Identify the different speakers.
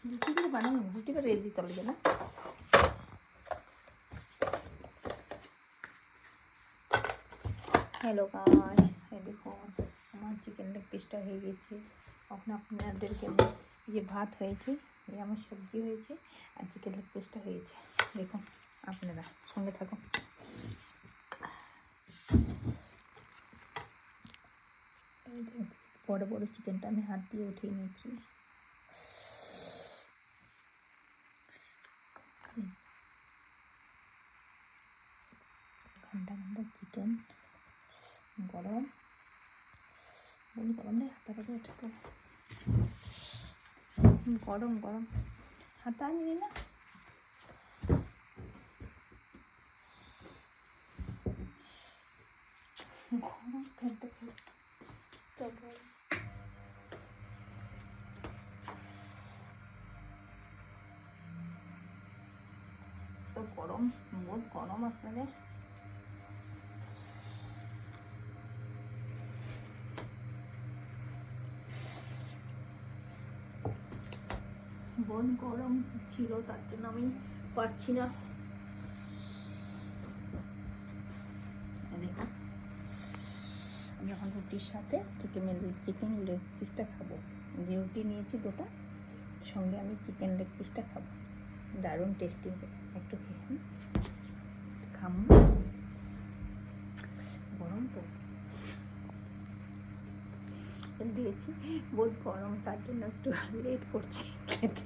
Speaker 1: রুটিগুলো বানাবো, রুটিটা রেডি চলবে না। হ্যালো গাইস, এই দেখুন আমার চিকেন লেগ পিসটা হয়ে গেছে। এখন আপনাদেরকে যে ভাত হয়েছে, এই আমার সবজি হয়েছে আর চিকেন লেগ পিসটা হয়েছে। দেখুন আপনারা সঙ্গে থাকুন। এই যে বড় বড় চিকেনটা আমি হাত দিয়ে উঠিয়ে নিয়েছি। ঘন্টা ঘন্টা চিকেন গরম, গরম নেই, হাতাটাকে ওঠাতে গরম গরম, হাতা নিয়ে না গরম ফ্যানটা তো গরম, বহুত গরম আসলে। বহুত গরম ছিল, তার জন্য আমি পারছি না। দেখুন আমি এখন রুটির সাথে চিকেন লেগ পিসটা খাবো। যে রুটি নিয়েছি দুটো, সঙ্গে আমি চিকেন লেগ পিসটা খাবো। দারুণ টেস্টি হবে, একটু খেয়ে খাবো। গরম তো দিয়েছি, বহুত গরম, তার জন্য একটু লেট করছি খেতে।